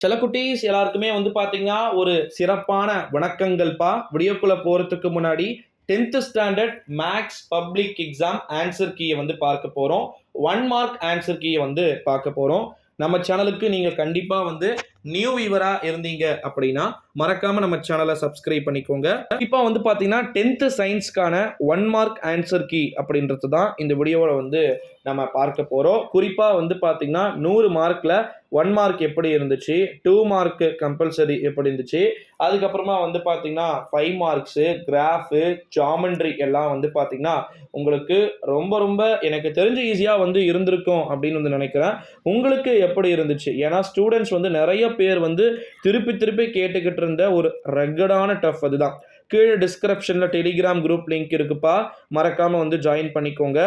செல்லக்குட்டீஸ் எல்லாருக்குமே வந்து பார்த்தீங்கன்னா ஒரு சிறப்பான வணக்கங்கள்ப்பா. வீடியோக்குள்ள போறதுக்கு முன்னாடி 10th standard maths public exam answer கீயை வந்து பார்க்க போறோம். 1 மார்க் ஆன்சர் கீயை வந்து பார்க்க போறோம். நம்ம சேனலுக்கு நீங்க கண்டிப்பா வந்து நியூ வியூவரா இருந்தீங்க அப்படின்னா மறக்காம நம்ம சேனலை சப்ஸ்கிரைப் பண்ணிக்கோங்க. இப்போ வந்து பார்த்தீங்கன்னா 10th சயின்ஸ்க்கான 1 மார்க் ஆன்சர் கீ அப்படின்றது தான் இந்த வீடியோவில் வந்து நம்ம பார்க்க போகிறோம். குறிப்பாக வந்து பார்த்தீங்கன்னா 100 மார்க்கில் 1 மார்க் எப்படி இருந்துச்சு, 2 மார்க் கம்பல்சரி எப்படி இருந்துச்சு, அதுக்கப்புறமா வந்து பார்த்தீங்கன்னா 5 மார்க்ஸு, கிராஃபு, ஜாமெண்ட்ரி எல்லாம் வந்து பார்த்தீங்கன்னா உங்களுக்கு ரொம்ப ரொம்ப எனக்கு தெரிஞ்சு ஈஸியாக வந்து இருந்திருக்கும் அப்படின்னு வந்து நினைக்கிறேன். உங்களுக்கு எப்படி இருந்துச்சு? ஏன்னா ஸ்டூடெண்ட்ஸ் வந்து நிறைய பேர் வந்து திருப்பி திருப்பி கேட்டுக்கிட்டு இருந்த ஒரு ரக்கடான டஃப் அதுதான். கீழே டிஸ்கிரிப்ஷனில் டெலிகிராம் குரூப் லிங்க் இருக்குப்பா, மறக்காமல் வந்து ஜாயின் பண்ணிக்கோங்க.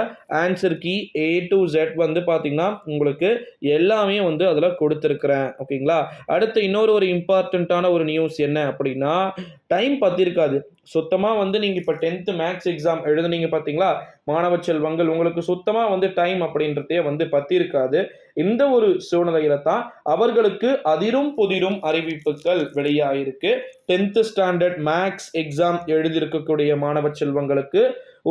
Answer key A to Z வந்து பார்த்தீங்கன்னா உங்களுக்கு எல்லாமே வந்து அதில் கொடுத்துருக்குறேன். ஓகேங்களா? அடுத்து இன்னொரு ஒரு இம்பார்ட்டண்ட்டான ஒரு நியூஸ் என்ன அப்படின்னா, டைம் பத்திருக்காது. சுத்தமாக வந்து நீங்கள் இப்போ 10th மேக்ஸ் எக்ஸாம் எழுதுனீங்க பார்த்தீங்களா, மாணவ செல்வங்கள், உங்களுக்கு சுத்தமாக வந்து டைம் அப்படின்றதே வந்து பத்திருக்காது. இந்த ஒரு சூழ்நிலையில தான் அவர்களுக்கு அதிரும் புதிரும் அறிவிப்புகள் வெளியாயிருக்கு. 10th ஸ்டாண்டர்ட் மேக்ஸ் எக்ஸாம் எழுதியிருக்கக்கூடிய மாணவ செல்வங்களுக்கு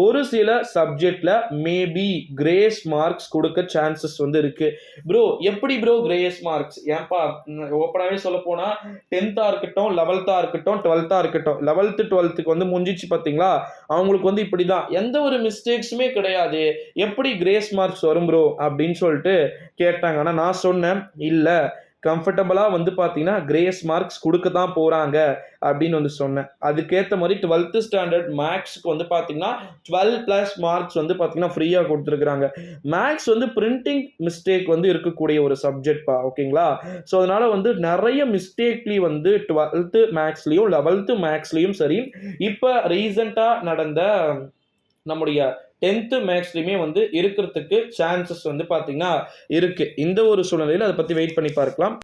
ஒரு சில சப்ஜெக்ட்ல மேபி கிரேஸ் மார்க்ஸ் கொடுக்க சான்சஸ் வந்து இருக்கு. ப்ரோ எப்படி ப்ரோ கிரேஸ் மார்க்ஸ்? ஏன்பா ஓப்பனாகவே சொல்ல போனா 10th இருக்கட்டும், 11th இருக்கட்டும், 12th இருக்கட்டும், 11th 12th வந்து முடிஞ்சிச்சு பார்த்தீங்களா, அவங்களுக்கு வந்து இப்படிதான் எந்த ஒரு மிஸ்டேக்ஸுமே கிடையாது, எப்படி கிரேஸ் மார்க்ஸ் வரும் ப்ரோ அப்படின்னு சொல்லிட்டு கேட்டாங்க. ஆனால் நான் சொன்னேன் இல்லை, கம்ஃபர்டபுளாக வந்து பார்த்தீங்கன்னா கிரேஸ் மார்க்ஸ் கொடுக்க தான் போகிறாங்க அப்படின்னு வந்து சொன்னேன். அதுக்கேற்ற மாதிரி 12th ஸ்டாண்டர்ட் மேக்ஸுக்கு வந்து பார்த்தீங்கன்னா 12+ மார்க்ஸ் வந்து பார்த்தீங்கன்னா ஃப்ரீயாக கொடுத்துருக்குறாங்க. மேக்ஸ் வந்து பிரிண்டிங் மிஸ்டேக் வந்து இருக்கக்கூடிய ஒரு சப்ஜெக்ட்பா. ஓகேங்களா? ஸோ அதனால வந்து நிறைய மிஸ்டேக்லி வந்து 12th மேக்ஸ்லையும் 11th மேக்ஸ்லையும் சரி, இப்போ ரீசெண்டாக நடந்த நம்முடைய 10th மேக்ஸ்லையுமே வந்து இருக்கிறதுக்கு சான்சஸ் வந்து பார்த்தீங்கன்னா இருக்கு. இந்த ஒரு சூழ்நிலையில் அதை பற்றி வெயிட் பண்ணி பார்க்கலாம்.